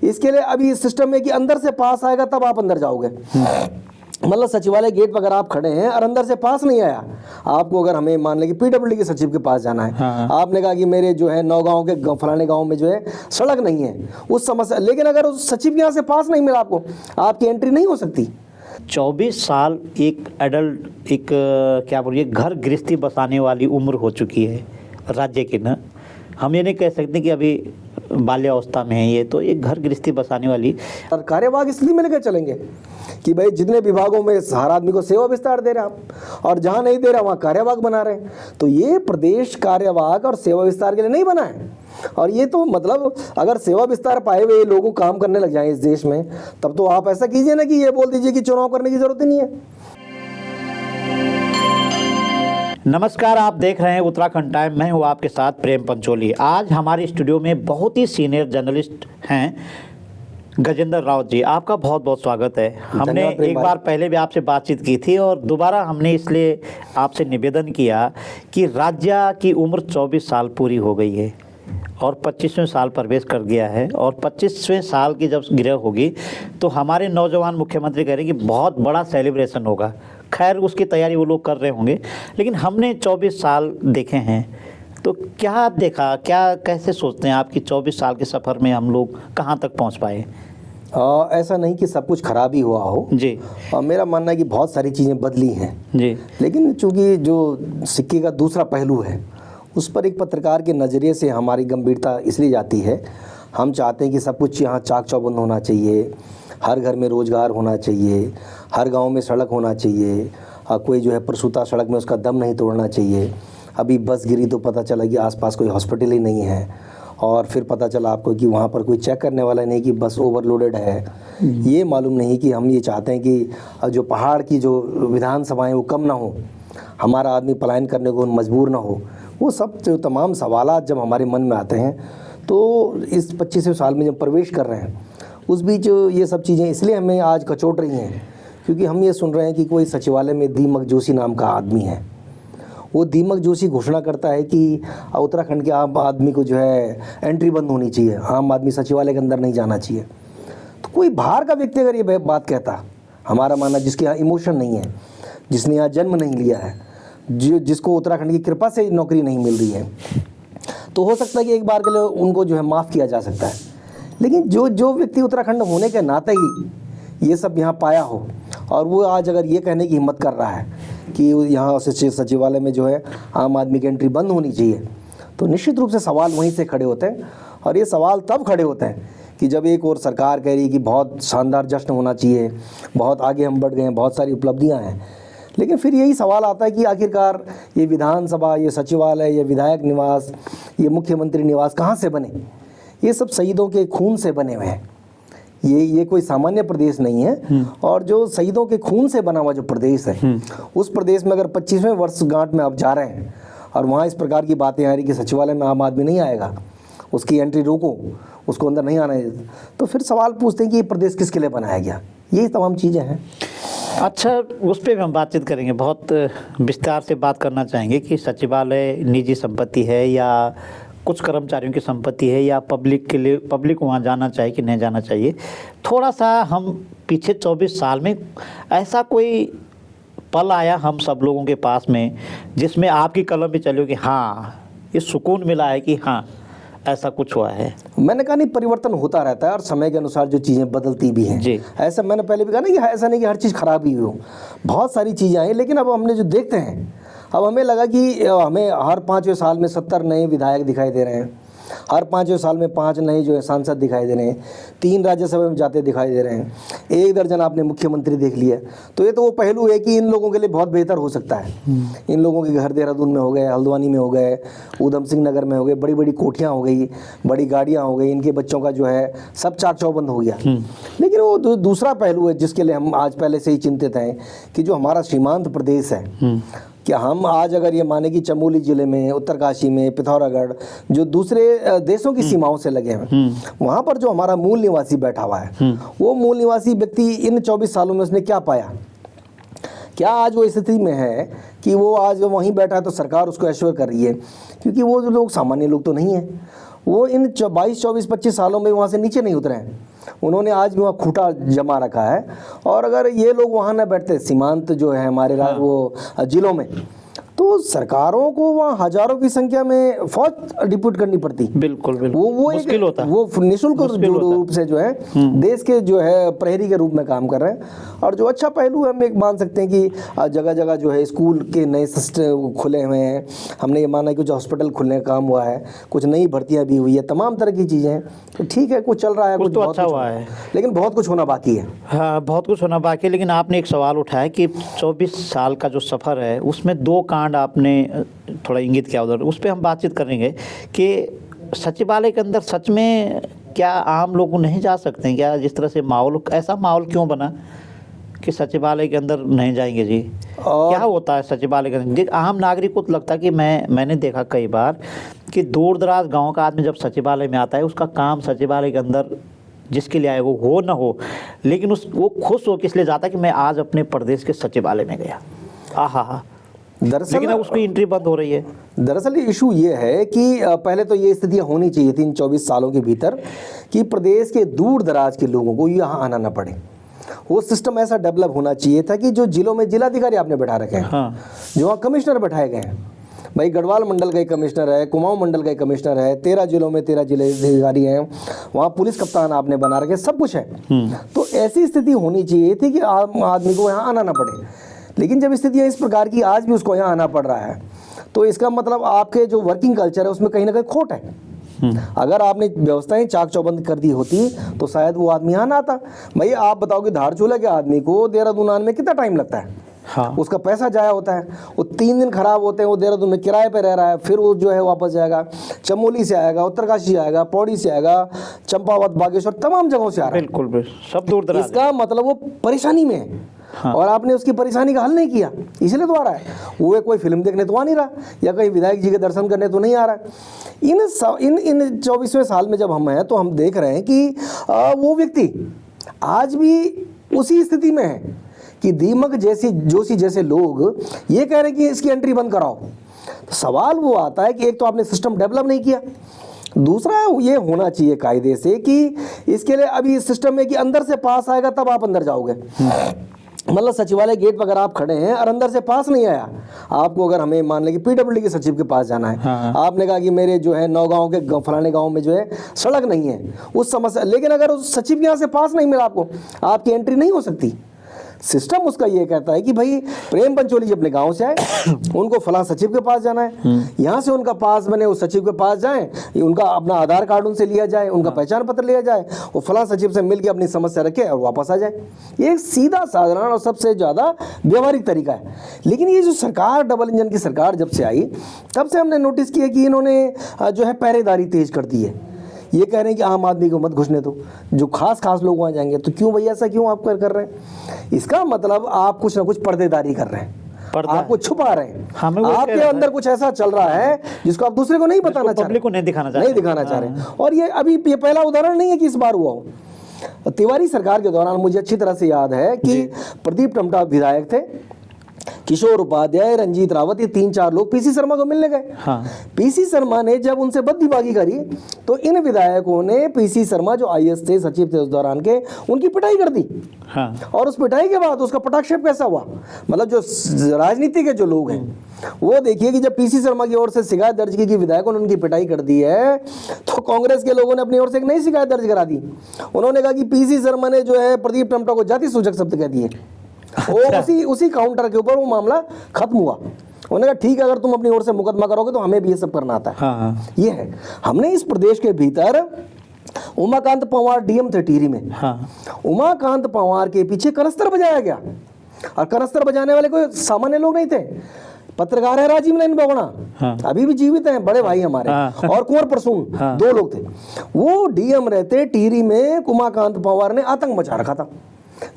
इसके लिए अभी इस सिस्टम में कि अंदर से पास आएगा तब आप अंदर जाओगे। मतलब सचिवालय गेट पर अगर आप खड़े हैं और अंदर से पास नहीं आया, आपको अगर हमें मान लें कि पीडब्ल्यूडी के सचिव के पास जाना है, आपने कहा कि मेरे जो है नौगांव के फलाने गांव में जो है सड़क नहीं है, उस समस्या, लेकिन अगर उस सचिव के यहाँ से पास नहीं मिला आपको, आपकी एंट्री नहीं हो सकती। 24 साल एक एडल्ट, एक क्या बोलिए, घर गृहस्थी बसाने वाली उम्र हो चुकी है राज्य की ना। हम ये नहीं कह सकते कि अभी बाल्यावस्था में है, ये तो एक घर गृहस्थी बसाने वाली। और कार्यवाहक स्थिति में लेकर चलेंगे कि भाई जितने विभागों में हर आदमी को सेवा विस्तार दे रहे हैं आप, और जहाँ नहीं दे रहा वहाँ कार्यवाहक बना रहे हैं। तो ये प्रदेश कार्यवाहक और सेवा विस्तार के लिए नहीं बना है। और ये तो मतलब अगर सेवा विस्तार पाए हुए लोगों काम करने लग जाए इस देश में, तब तो आप ऐसा कीजिए ना कि ये बोल दीजिए कि चुनाव करने की जरूरत ही नहीं है। नमस्कार, आप देख रहे हैं उत्तराखंड टाइम। मैं हूँ आपके साथ प्रेम पंचोली। आज हमारे स्टूडियो में बहुत ही सीनियर जर्नलिस्ट हैं गजेंद्र राउत जी। आपका बहुत बहुत स्वागत है। हमने एक बार पहले भी आपसे बातचीत की थी और दोबारा हमने इसलिए आपसे निवेदन किया कि राज्य की उम्र 24 साल पूरी हो गई है और 25वें साल प्रवेश कर गया है, और 25वें साल की जब गिरह होगी तो हमारे नौजवान मुख्यमंत्री कह रहे हैं कि बहुत बड़ा सेलिब्रेशन होगा। खैर, उसकी तैयारी वो लोग कर रहे होंगे, लेकिन हमने 24 साल देखे हैं। तो क्या देखा, क्या कैसे सोचते हैं आप कि 24 साल के सफ़र में हम लोग कहाँ तक पहुँच पाए? ऐसा नहीं कि सब कुछ खराब ही हुआ हो जी। मेरा मानना है कि बहुत सारी चीज़ें बदली हैं जी, लेकिन चूँकि जो सिक्के का दूसरा पहलू है उस पर एक पत्रकार के नज़रिए से हमारी गंभीरता इसलिए जाती है। हम चाहते हैं कि सब कुछ यहाँ चाक चौबंद होना चाहिए, हर घर में रोज़गार होना चाहिए, हर गांव में सड़क होना चाहिए, कोई जो है प्रसूता सड़क में उसका दम नहीं तोड़ना चाहिए। अभी बस गिरी तो पता चला कि आसपास कोई हॉस्पिटल ही नहीं है, और फिर पता चला आपको कि वहाँ पर कोई चेक करने वाला नहीं कि बस ओवरलोडेड है। ये मालूम नहीं कि हम ये चाहते हैं कि जो पहाड़ की जो विधानसभाएँ वो कम ना हो, हमारा आदमी पलायन करने को मजबूर ना हो। वो सब जो तमाम सवालात जब हमारे मन में आते हैं तो इस 25वें साल में जब प्रवेश कर रहे हैं, उस बीच ये सब चीज़ें इसलिए हमें आज कचोट रही हैं क्योंकि हम ये सुन रहे हैं कि कोई सचिवालय में दीमक जोशी नाम का आदमी है। वो दीमक जोशी घोषणा करता है कि उत्तराखंड के आम आदमी को जो है एंट्री बंद होनी चाहिए, आम आदमी सचिवालय के अंदर नहीं जाना चाहिए। तो कोई बाहर का व्यक्ति अगर ये बात कहता, हमारा मानना जिसके यहाँ इमोशन नहीं है, जिसने यहाँ जन्म नहीं लिया है, जिसको उत्तराखंड की कृपा से नौकरी नहीं मिल रही है, तो हो सकता है कि एक बार के लिए उनको जो है माफ़ किया जा सकता है। लेकिन जो व्यक्ति उत्तराखंड होने के नाते ही ये सब यहाँ पाया हो और वो आज अगर ये कहने की हिम्मत कर रहा है कि यहाँ सचिवालय में जो है आम आदमी की एंट्री बंद होनी चाहिए, तो निश्चित रूप से सवाल वहीं से खड़े होते हैं। और ये सवाल तब खड़े होते हैं कि जब एक और सरकार कह रही है कि बहुत शानदार जश्न होना चाहिए, बहुत आगे हम बढ़ गए हैं, बहुत सारी उपलब्धियाँ हैं, लेकिन फिर यही सवाल आता है कि आखिरकार ये विधानसभा, ये सचिवालय, ये विधायक निवास, ये मुख्यमंत्री निवास कहाँ से बने? ये सब शहीदों के खून से बने हुए हैं। ये कोई सामान्य प्रदेश नहीं है। और जो शहीदों के खून से बना हुआ जो प्रदेश है, उस प्रदेश में अगर 25वें वर्षगांठ में आप जा रहे हैं और वहाँ इस प्रकार की बातें आ रही कि सचिवालय में आम आदमी नहीं आएगा, उसकी एंट्री रोको, उसको अंदर नहीं आना है, तो फिर सवाल पूछते हैं कि ये प्रदेश किसके लिए बनाया गया? यही तमाम चीज़ें हैं। अच्छा, उस पर भी हम बातचीत करेंगे, बहुत विस्तार से बात करना चाहेंगे कि सचिवालय निजी संपत्ति है या कुछ कर्मचारियों की संपत्ति है या पब्लिक के लिए, पब्लिक वहाँ जाना चाहिए कि नहीं जाना चाहिए। थोड़ा सा हम पीछे 24 साल में ऐसा कोई पल आया हम सब लोगों के पास में जिसमें आपकी कलम भी चली हो कि हाँ, ये सुकून मिला है कि हाँ ऐसा कुछ हुआ है? मैंने कहा नहीं, परिवर्तन होता रहता है और समय के अनुसार जो चीज़ें बदलती भी हैं जी। ऐसा मैंने पहले भी कहा ना कि ऐसा नहीं कि हर चीज़ खराब ही हो, बहुत सारी चीज़ें आई, लेकिन अब हमने जो देखते हैं, अब हमें लगा कि हमें हर 5वें साल में 70 नए विधायक दिखाई दे रहे हैं, हर 5वें साल में 5 नए जो है सांसद दिखाई दे रहे हैं, 3 राज्यसभा में जाते दिखाई दे रहे हैं, 1 दर्जन आपने मुख्यमंत्री देख लिया। तो ये तो वो पहलू है कि इन लोगों के लिए बहुत बेहतर हो सकता है। इन लोगों के घर देहरादून में हो गए, हल्द्वानी में हो गए, ऊधम सिंह नगर में हो गए, बड़ी बड़ी कोठियाँ हो गई, बड़ी गाड़ियाँ हो गई, इनके बच्चों का जो है सब चाक चौबंद हो गया। लेकिन वो दूसरा पहलू है जिसके लिए हम आज पहले से ही चिंतित हैं कि जो हमारा सीमांत प्रदेश है, क्या हम आज अगर ये माने कि चमोली जिले में, उत्तरकाशी में, पिथौरागढ़, जो दूसरे देशों की सीमाओं से लगे हैं, वहाँ पर जो हमारा मूल निवासी बैठा हुआ है, वो मूल निवासी व्यक्ति इन 24 सालों में उसने क्या पाया? क्या आज वो स्थिति में है कि वो आज वहीं बैठा है तो सरकार उसको एश्योर कर रही है? क्योंकि वो जो लोग सामान्य लोग तो नहीं हैं, वो इन 22, 24, 25 सालों में वहाँ से नीचे नहीं उतरे हैं। उन्होंने आज भी वहाँ खूंटा जमा रखा है। और अगर ये लोग वहाँ न बैठते, सीमांत जो है हमारे वो जिलों में, तो सरकारों को वहाँ हजारों की संख्या में फौज डिप्यूट करनी पड़ती। बिल्कुल बिल्कुल, वो मुश्किल होता, वो निःशुल्क रूप से जो है देश के जो है प्रहरी के रूप में काम कर रहे हैं। और जो अच्छा पहलू है, हम एक मान सकते हैं कि जगह जगह जो है स्कूल के नए सिस्टम खुले हुए हैं। हमने ये माना कि कुछ हॉस्पिटल खुलने का काम हुआ है, कुछ नई भर्तियां भी हुई है, तमाम तरह की चीज़ें हैं। तो ठीक है, कुछ चल रहा है, कुछ तो बहुत अच्छा हुआ है, लेकिन बहुत कुछ होना बाकी है। हाँ, बहुत कुछ होना बाकी है। लेकिन आपने एक सवाल उठाया कि 24 साल का जो सफ़र है उसमें 2 कांड आपने थोड़ा इंगित किया उधर, उस पर हम बातचीत करेंगे कि सचिवालय के अंदर सच में क्या आम लोग नहीं जा सकते हैं क्या? जिस तरह से माहौल, ऐसा माहौल क्यों बना कि सचिवालय के अंदर नहीं जाएंगे जी? क्या होता है सचिवालय के अंदर? आम नागरिक को तो लगता है कि मैंने देखा कई बार कि दूर दराज गाँव का आदमी जब सचिवालय में आता है, उसका काम सचिवालय के अंदर जिसके लिए आए वो हो ना हो, लेकिन वो खुश हो किस लिए जाता है कि मैं आज अपने प्रदेश के सचिवालय में गया। आहा, दरअसल लेकिन अब उसकी एंट्री बंद हो रही है। दरअसल इशू ये है कि पहले तो ये स्थितियाँ होनी चाहिए थी इन 24 सालों के भीतर कि प्रदेश के दूर दराज के लोगों को यहाँ आना ना पड़े। वो सिस्टम ऐसा डेवलप होना चाहिए था कि जो जिलों में जिलाधिकारी आपने बैठा रखे हैं, हाँ, जो वहाँ कमिश्नर बैठाए गए हैं, भाई गढ़वाल मंडल का एक कमिश्नर है, कुमाऊं मंडल का एक कमिश्नर है, 13 जिलों में 13 जिलाधिकारी हैं, वहाँ पुलिस कप्तान आपने बना रखे, सब कुछ है। तो ऐसी स्थिति होनी चाहिए थी कि आम आदमी को यहाँ आना ना पड़े। लेकिन जब स्थितियाँ इस प्रकार की आज भी उसको यहाँ आना पड़ रहा है, तो इसका मतलब आपके जो वर्किंग कल्चर है उसमें कहीं ना कहीं खोट है। अगर आपने व्यवस्थाएं चाक चौबंद कर दी होती तो शायद वो आदमी यहाँ ना आता। भाई आप बताओ कि धारचूला के आदमी को देहरादून आने में कितना टाइम लगता है? हाँ, उसका पैसा जाया होता है, वो 3 दिन खराब होते हैं, वो देहरादून में किराए पे रह रहा है, फिर वो जो है वापस जाएगा, चमोली से आएगा, उत्तरकाशी आएगा, पौड़ी से आएगा, चंपावत, बागेश्वर, तमाम जगहों से आ रहा है। बिल्कुल बिल्कुल, सब दूर दराज। इसका मतलब वो परेशानी में है। हाँ। और आपने उसकी परेशानी का हल नहीं किया, इसलिए तो आ रहा है। वो कोई फिल्म देखने तो आ नहीं रहा, या कहीं विधायक जी के दर्शन करने तो नहीं आ रहा है। इन 24वें साल में जब हम हैं तो हम देख रहे हैं कि वो व्यक्ति आज भी उसी स्थिति में है कि दीमक जोशी जैसे लोग ये कह रहे हैं कि इसकी एंट्री बंद कराओ। तो सवाल वो आता है कि एक तो आपने सिस्टम डेवलप नहीं किया, दूसरा ये होना चाहिए कायदे से कि इसके लिए अभी सिस्टम में कि अंदर से पास आएगा तब आप अंदर जाओगे। मतलब सचिवालय गेट पर अगर आप खड़े हैं और अंदर से पास नहीं आया आपको, अगर हमें मान लें कि पीडब्ल्यूडी के सचिव के पास जाना है, हाँ। आपने कहा कि मेरे जो है नौगांव के फलाने गांव में जो है सड़क नहीं है, उस समस्या, लेकिन अगर उस सचिव के यहाँ से पास नहीं मिला आपको, आपकी एंट्री नहीं हो सकती। सिस्टम उसका ये कहता है कि भाई प्रेम पंचोली जी अपने गांव से आए, उनको फलां सचिव के पास जाना है, यहाँ से उनका पास बने, उस सचिव के पास जाएं, उनका अपना आधार कार्ड उनसे लिया जाए, उनका पहचान पत्र लिया जाए, वो फलां सचिव से मिलकर अपनी समस्या रखे और वापस आ जाए। ये एक सीधा साधारण और सबसे ज़्यादा व्यवहारिक तरीका है। लेकिन ये जो सरकार, डबल इंजन की सरकार जब से आई, तब से हमने नोटिस किया कि इन्होंने जो है पहरेदारी तेज कर दी है। ये कह रहे हैं कि आम आदमी को मत घुसने दो, जो खास लोग वहाँ जाएंगे। तो क्यों भैया ऐसा क्यों आप कर रहे हैं? इसका मतलब आप कुछ ना कुछ पर्देदारी कर रहे हैं, आपको छुपा रहे हैं, आपके अंदर कुछ ऐसा चल रहा है जिसको आप दूसरे को नहीं बताना चाह रहे, पब्लिक को नहीं दिखाना चाह रहे। और ये अभी ये पहला उदाहरण नहीं है कि इस बार हुआ हो। तिवारी सरकार के दौरान मुझे अच्छी तरह से याद है कि प्रदीप टमटा विधायक थे, किशोर उपाध्याय, रंजीत रावत, ये 3-4 लोग पीसी शर्मा को मिलने गए। हाँ। पीसी शर्मा ने जब उनसे बददिमागी करी तो इन विधायकों ने पीसी शर्मा जो आईएएस थे, सचिव थे उस दौरान के, उनकी पिटाई कर दी। हाँ। और उस पिटाई के बाद उसका पटाक्षेप कैसा हुआ? मतलब जो राजनीति के जो लोग हैं वो देखिए कि जब पीसी शर्मा की ओर से शिकायत दर्ज की कि विधायकों ने उनकी पिटाई कर दी है, तो कांग्रेस के लोगों ने अपनी ओर से एक नई शिकायत दर्ज करा दी। उन्होंने कहा कि पीसी शर्मा ने जो है प्रदीप टमटा को जाति सूचक शब्द कह दिए। वो उसी काउंटर के ऊपर वो मामला खत्म हुआ। उन्होंने कहा ठीक है, अगर तुम अपनी ओर से मुकदमा करोगे तो हमें भी ये सब करना आता है। हाँ। ये है, हमने इस प्रदेश के भीतर उमाकांत पंवार डीएम थे टिहरी में। हाँ। उमाकांत पंवार के पीछे कनस्तर बजाया गया, और कनस्तर बजाने वाले कोई सामान्य लोग नहीं थे। पत्रकार है राजीव नयन बगुणा, हाँ। अभी भी जीवित हैं, बड़े भाई हमारे। हाँ। और कुंवर प्रसून, हाँ। 2 लोग थे। वो डीएम रहते टिहरी में, उमाकांत पंवार ने आतंक मचा रखा था।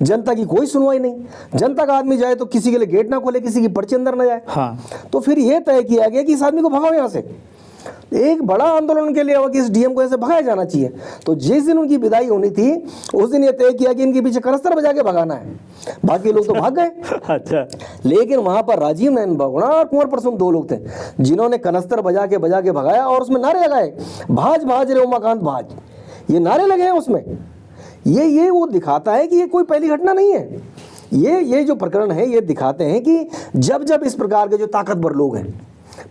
जनता की कोई सुनवाई नहीं, जनता का आदमी जाए तो किसी के लिए गेट ना खोले, किसी की पर्ची अंदर ना जाए। हाँ। तो फिर यह तय किया गया कि इस आदमी को भगाओ यहाँ से। एक बड़ा आंदोलन के लिए हुआ कि इस डीएम को ऐसे भगाया जाना चाहिए। तो जिस दिन उनकी विदाई होनी थी उस दिन ये तय किया कि इनके पीछे कनस्तर बजा के भगाना है। बाकी लोग तो भाग गए। अच्छा। लेकिन वहां पर राजीव नयन बगुणा और कुंवर प्रसून 2 लोग थे जिन्होंने कनस्तर बजा के भगाया, और उसमें नारे लगाए, भाज भाज रे उमाकांत भाज। ये नारे लगे हैं उसमें। ये वो दिखाता है कि ये कोई पहली घटना नहीं है। ये जो प्रकरण है ये दिखाते हैं कि जब जब इस प्रकार के जो ताकतवर लोग हैं,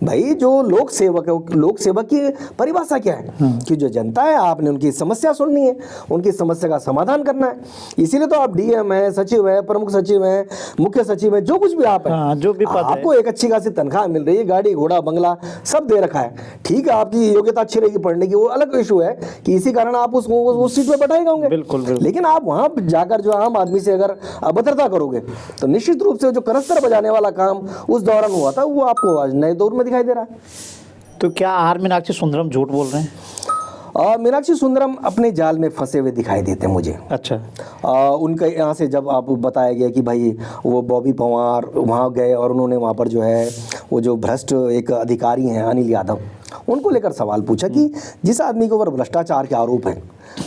भाई जो लोक सेवक है, लोक सेवक की परिभाषा क्या है कि जो जनता है आपने उनकी समस्या सुननी है, उनकी समस्या का समाधान करना है। इसीलिए तो आप डीएम है, सचिव है, प्रमुख सचिव है, मुख्य सचिव है, जो कुछ भी आप है, जो भी पद आपको एक अच्छी खासी तनख्वाह मिल रही है, गाड़ी घोड़ा बंगला सब दे रखा है। ठीक है, आपकी योग्यता अच्छी रहेगी पढ़ने की, वो अलग इशू है कि इसी कारण आप उस सीट पर बैठाए होंगे। बिल्कुल, बिल्कुल। लेकिन आप वहां जाकर जो आम आदमी से अगर अभद्रता करोगे तो निश्चित रूप से जो कनस्तर बजाने वाला काम उस दौरान हुआ था वो आपको आज नए दौर में दिखाई दे रहा है। तो क्या आर मीनाक्षी सुंदरम झूठ बोल रहे हैं? मीनाक्षी सुंदरम अपने जाल में फंसे हुए दिखाई देते हैं मुझे। अच्छा। उनका यहाँ से जब आप बताया गया कि भाई वो बॉबी पवार वहाँ गए और उन्होंने वहाँ पर जो है वो जो भ्रष्ट एक अधिकारी हैं अनिल यादव, उनको लेकर सवाल पूछा कि जिस आदमी के ऊपर भ्रष्टाचार के आरोप हैं,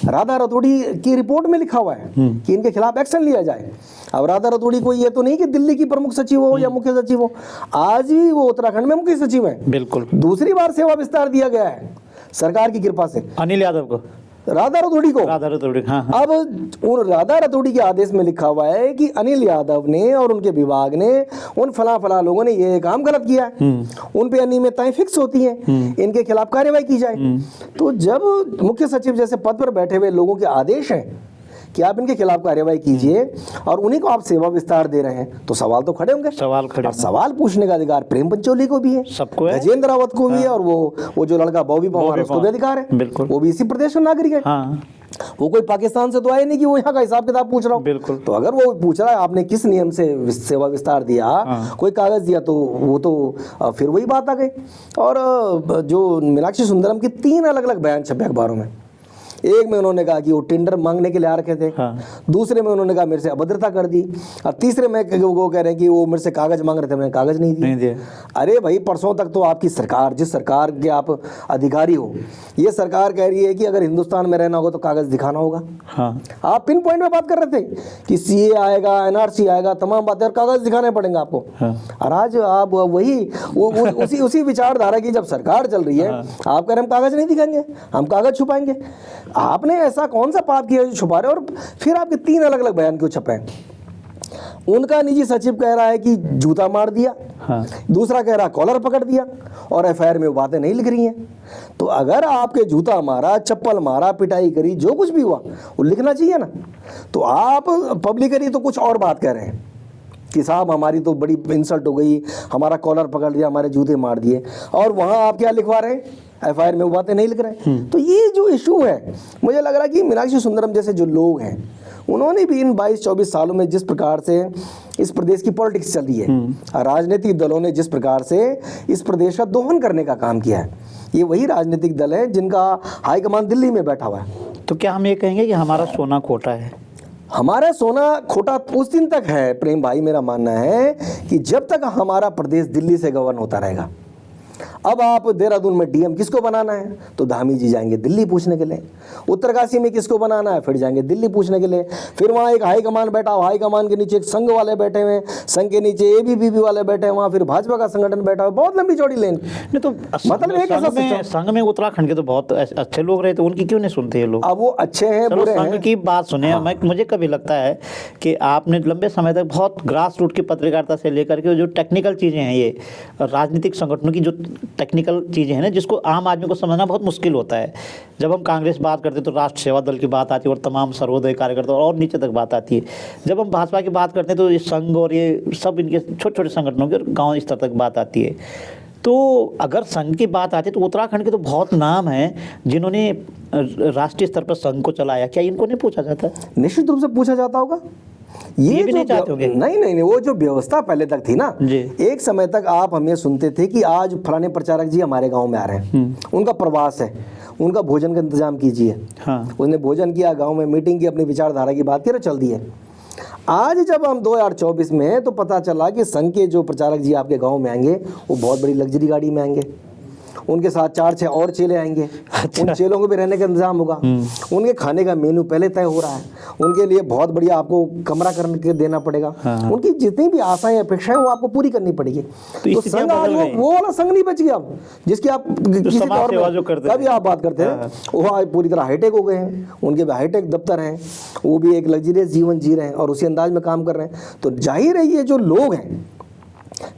राधा रतोड़ी की रिपोर्ट में लिखा हुआ है कि इनके खिलाफ एक्शन लिया जाए। अब राधा रतोड़ी को ये तो नहीं कि दिल्ली की प्रमुख सचिव हो या मुख्य सचिव हो, आज भी वो उत्तराखंड में मुख्य सचिव है। बिल्कुल। दूसरी बार सेवा विस्तार दिया गया है सरकार की कृपा से अनिल यादव को, राधा रतोड़ी को। राधा रतोड़ी, हाँ, हाँ। अब उन राधा रतोड़ी के आदेश में लिखा हुआ है कि अनिल यादव ने और उनके विभाग ने उन फला लोगों ने ये काम गलत किया है, उन पे अनियमितताएं फिक्स होती हैं, इनके खिलाफ कार्रवाई की जाए। तो जब मुख्य सचिव जैसे पद पर बैठे हुए लोगों के आदेश हैं कि आप इनके खिलाफ कार्रवाई कीजिए और उन्हीं को आप सेवा विस्तार दे रहे हैं, तो सवाल तो खड़े होंगे। सवाल खड़े और सवाल पूछने का अधिकार प्रेम पंचोली को भी है, सबको है, गजेंद्र रावत को भी है, और वो जो लड़का बॉबी पवार उसको भी अधिकार है। बिल्कुल। वो भी इसी प्रदेश का नागरिक है। हाँ। वो कोई पाकिस्तान से तो आए नहीं कि वो यहाँ का हिसाब किताब पूछ रहा हूँ। बिल्कुल। तो अगर वो पूछ रहा है आपने किस नियम से सेवा विस्तार दिया, कोई कागज दिया, तो वो तो फिर वही बात आ गई। और जो मीनाक्षी सुंदरम की 3 अलग अलग बयान छपे अखबारों में। एक में उन्होंने कहा कि वो टेंडर मांगने के लिए आ रखे थे, दूसरे में उन्होंने कहा मेरे से अभद्रता कर दी, और तीसरे में वो कह रहे हैं कि वो मेरे से कागज मांग रहे थे, मैंने कागज नहीं दिए। अरे भाई, परसों तक तो आपकी सरकार, जिस सरकार के आप अधिकारी हो, ये सरकार कह रही है कि अगर हिंदुस्तान में रहना होगा तो कागज दिखाना होगा। हाँ। आप पिन पॉइंट में बात कर रहे थे कि सीए आएगा, एनआरसी आएगा, तमाम बातें, और कागज दिखाने पड़ेंगे आपको। और आज आप वही उसी विचारधारा की जब सरकार चल रही है, आप कह रहे हम कागज नहीं दिखाएंगे, हम कागज छुपाएंगे। आपने ऐसा कौन सा पाप किया जो छुपा रहे हो? और फिर आपके 3 अलग अलग बयान क्यों छपे? उनका निजी सचिव कह रहा है कि जूता मार दिया, दूसरा कह रहा कॉलर पकड़ दिया, और एफआईआर में वो बातें नहीं लिख रही हैं। तो अगर आपके जूता मारा, चप्पल मारा, पिटाई करी, जो कुछ भी हुआ वो लिखना चाहिए ना। तो आप पब्लिकली तो कुछ और बात कह रहे हैं कि साहब हमारी तो बड़ी इंसल्ट हो गई, हमारा कॉलर पकड़ दिया, हमारे जूते मार दिए, और वहाँ आप क्या लिखवा रहे हैं? एफआईआर में वो बातें नहीं लिख रहे हैं। तो ये जो इशू है, मुझे लग रहा है कि मीनाक्षी सुंदरम जैसे जो लोग हैं, उन्होंने भी इन 22-24 सालों में जिस प्रकार से इस प्रदेश की पॉलिटिक्स चल रही है, राजनीतिक दलों ने जिस प्रकार से इस प्रदेश का दोहन करने का काम किया है, ये वही राजनीतिक दल है जिनका हाईकमान दिल्ली में बैठा हुआ है। तो क्या हम ये कहेंगे कि हमारा सोना खोटा है? हमारा सोना खोटा उस दिन तक है प्रेम भाई, मेरा मानना है कि जब तक हमारा प्रदेश दिल्ली से गवर्न होता रहेगा। अब आप देहरादून में डीएम किसको बनाना है, तो धामी जी जाएंगे दिल्ली पूछने के लिए। उत्तरकाशी में किसको बनाना है, फिर जाएंगे दिल्ली पूछने के लिए। फिर वहाँ एक हाई कमान बैठा, हाई कमान के नीचे एक संघ वाले बैठे हुए, संघ के नीचे एबीवीपी वाले बैठे हैं, वहाँ फिर भाजपा का संगठन बैठा हुआ, बहुत लंबी चौड़ी लेन। नहीं तो मतलब एक ऐसा सिस्टम। संघ में उत्तराखंड के तो बहुत अच्छे लोग रहे, तो उनकी क्यों नहीं सुनते ये लोग? अब वो अच्छे हैं बुरे हैं, संघ की बात सुने। मुझे कभी लगता है कि आपने लंबे समय तक बहुत ग्रास रूट की पत्रकारिता से लेकर के जो टेक्निकल चीज़ें हैं, ये राजनीतिक संगठनों की जो टेक्निकल चीज़ें हैं ना, जिसको आम आदमी को समझना बहुत मुश्किल होता है। जब हम कांग्रेस बात करते हैं तो राष्ट्र सेवा दल की बात आती है और तमाम सर्वोदय कार्यकर्ता और नीचे तक बात आती है। जब हम भाजपा की बात करते हैं तो ये संघ और ये सब इनके छोटे छोटे संगठनों की और गाँव स्तर तक बात आती है। तो अगर संघ की बात आती है तो उत्तराखंड के तो बहुत नाम हैं जिन्होंने राष्ट्रीय स्तर पर संघ को चलाया। क्या इनको नहीं पूछा जाता? निश्चित रूप से पूछा जाता होगा। ये भी नहीं चाहते होंगे। नहीं, वो जो व्यवस्था पहले तक थी ना, एक समय तक आप हमें सुनते थे कि आज फलाने प्रचारक जी हमारे गांव में आ रहे हैं, उनका प्रवास है, उनका भोजन का इंतजाम कीजिए। उसने भोजन किया, गांव में मीटिंग की, अपनी विचारधारा की बात की और चल दी है। आज जब हम 2024 में हैं तो पता चला कि संघ के जो प्रचारक जी आपके गांव में आएंगे वो बहुत बड़ी लग्जरी गाड़ी में आएंगे, उनके साथ 4-6 और चेले आएंगे। उन चेलों को भी रहने का इंतजाम होगा। उनके खाने का मेन्यू पहले तय हो रहा है। उनके लिए बहुत बढ़िया आपको कमरा करके देना पड़ेगा। उनकी जितनी भी आशाएं अपेक्षाएं वो आपको पूरी करनी पड़ेगी। तो संघ आज वो वाला संघ नहीं बच गया अब, जिसकी आप किसी दौर में कभी आप बात करते हैं, वो आज पूरी तरह हाईटेक हो गए हैं। उनके भी हाईटेक दफ्तर हैं, वो भी एक लग्जरियस जीवन जी रहे हैं और उसी अंदाज में काम कर रहे हैं। तो जाहिर है ये जो लोग हैं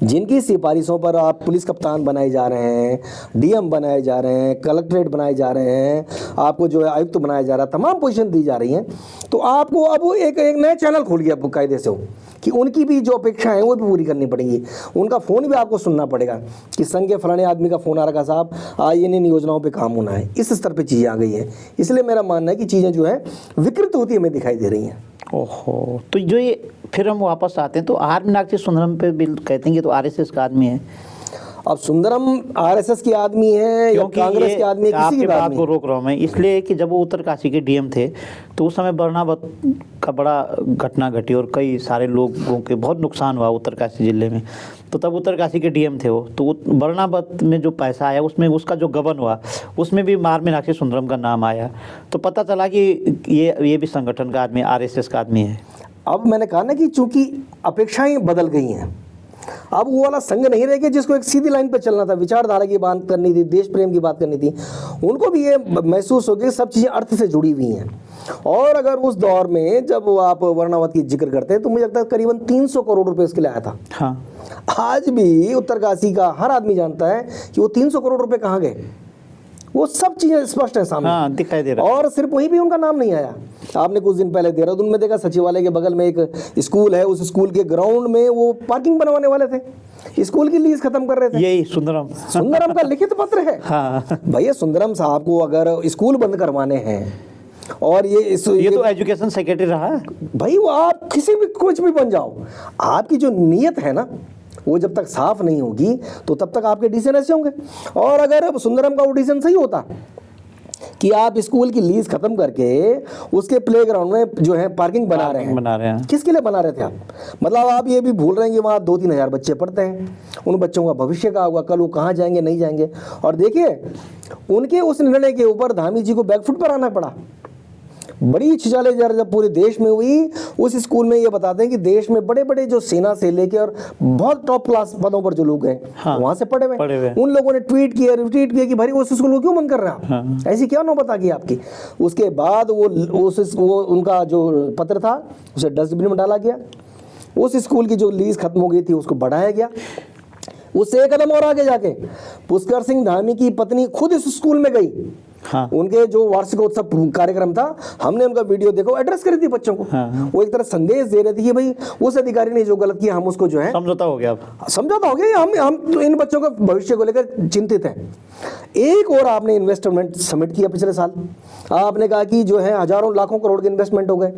जिनकी सिफारिशों पर आप पुलिस कप्तान बनाए जा रहे हैं, डीएम बनाए जा रहे हैं, कलेक्ट्रेट बनाए जा रहे हैं, आपको जो है आयुक्त बनाया जा रहा है, तमाम पोजीशन दी जा रही हैं, तो आपको अब वो एक नया चैनल खोल गया कायदे से हो कि उनकी भी जो अपेक्षाएं हैं वो भी पूरी करनी पड़ेंगी। उनका फ़ोन भी आपको सुनना पड़ेगा कि संघ के फलाने आदमी का फ़ोन आ रखा, साहब इन योजनाओं पे काम होना है। इस स्तर पे चीज़ें आ गई हैं। इसलिए मेरा मानना है कि चीज़ें जो है विकृत होती हमें दिखाई दे रही हैं। ओहो, तो जो ये फिर हम वापस आते हैं तो आर मीनाक्षी सुंदरम पे भी कहते हैं कि तो आरएसएस का आदमी है। अब सुंदरम आरएसएस के आदमी है या कांग्रेस के आदमी है, किसी की बात को रोक रहा हूँ मैं इसलिए कि जब वो उत्तरकाशी के डीएम थे तो उस समय बरनावत का बड़ा घटना घटी और कई सारे लोगों के बहुत नुकसान हुआ उत्तरकाशी जिले में। तो तब उत्तरकाशी के डीएम थे वो, तो बरनावत में जो पैसा आया उसमें उसका जो गबन हुआ उसमें भी आर मीनाक्षी सुंदरम का नाम आया। तो पता चला कि ये भी संगठन का आदमी, आरएसएस का आदमी है। अब मैंने कहा ना कि चूंकि अपेक्षाएं बदल गई हैं, अब वो वाला संघ नहीं रह गया जिसको एक सीधी लाइन पर चलना था, विचारधारा की बात करनी थी, देश प्रेम की बात करनी थी। उनको भी ये महसूस हो गया सब चीज़ें अर्थ से जुड़ी हुई हैं। और अगर उस दौर में जब आप वर्णावत की जिक्र करते हैं तो मुझे लगता है करीबन 300 करोड़ रुपए इसके लिए आया था। हाँ, आज भी उत्तरकाशी का हर आदमी जानता है कि वो 300 करोड़ रुपए कहाँ गए। वो सब चीज़ें स्पष्ट है सामने। हाँ, दिखाई दे रहा है। और सिर्फ वहीं भी उनका नाम नहीं आया। आपने कुछ दिन पहले देहरादून में देखा, सचिवालय के बगल में एक स्कूल है, उस स्कूल के ग्राउंड में वो पार्किंग बनवाने वाले थे, स्कूल की लीज खत्म कर रहे थे। यही सुंदरम का लिखित पत्र है। हाँ। भैया सुंदरम साहब को अगर स्कूल बंद करवाने हैं और ये तो एजुकेशन सेक्रेटरी रहा है भाई, वो आप किसी भी कुछ भी बन जाओ, आपकी जो नीयत है ना वो जब तक साफ नहीं होगी तो तब तक आपके डिसीजन ऐसे होंगे। और अगर सुंदरम का वो डिसीजन सही होता कि आप स्कूल की लीज खत्म करके उसके प्लेग्राउंड में जो है पार्किंग बना रहे हैं, किसके लिए बना रहे थे आप? मतलब आप ये भी भूल रहे हैं कि वहाँ 2-3 हज़ार बच्चे पढ़ते हैं, उन बच्चों का भविष्य का होगा, कल वो कहाँ जाएंगे नहीं जाएंगे। और देखिए उनके उस निर्णय के ऊपर धामी जी को बैकफुट पर आना पड़ा। बड़ी छिछाले जब पूरे देश में हुई, उस स्कूल में ये बताते हैं कि देश में बड़े बड़े जो सेना से लेके और बहुत टॉप क्लास पदों पर जो लोग हैं, हाँ, वहां से पढ़े हुए उन लोगों ने ट्वीट किया, रिट्वीट किया कि भाई उस स्कूल को क्यों बंद कर रहे हैं आप? हाँ। ऐसी क्या नौबत आ गई आपकी? उसके बाद वो उनका जो पत्र था उसे डस्टबिन में डाला गया। उस स्कूल की जो लीज खत्म हो गई थी उसको बढ़ाया गया। उससे एक कदम और आगे जाके पुष्कर सिंह धामी की पत्नी खुद इस स्कूल में गई। हाँ। उनके जो वार्षिकोत्सव कार्यक्रम था, हमने उनका वीडियो देखो, एड्रेस करी थी बच्चों को। हाँ। वो एक तरह संदेश दे रहे थे कि भाई उस अधिकारी ने जो गलत किया हम उसको जो है समझौता हो गया, समझौता हो गया, हम इन बच्चों के भविष्य को लेकर चिंतित हैं। एक और आपने इन्वेस्टमेंट समिट किया पिछले साल, आपने कहा कि जो है हजारों लाखों करोड़ के इन्वेस्टमेंट हो गए।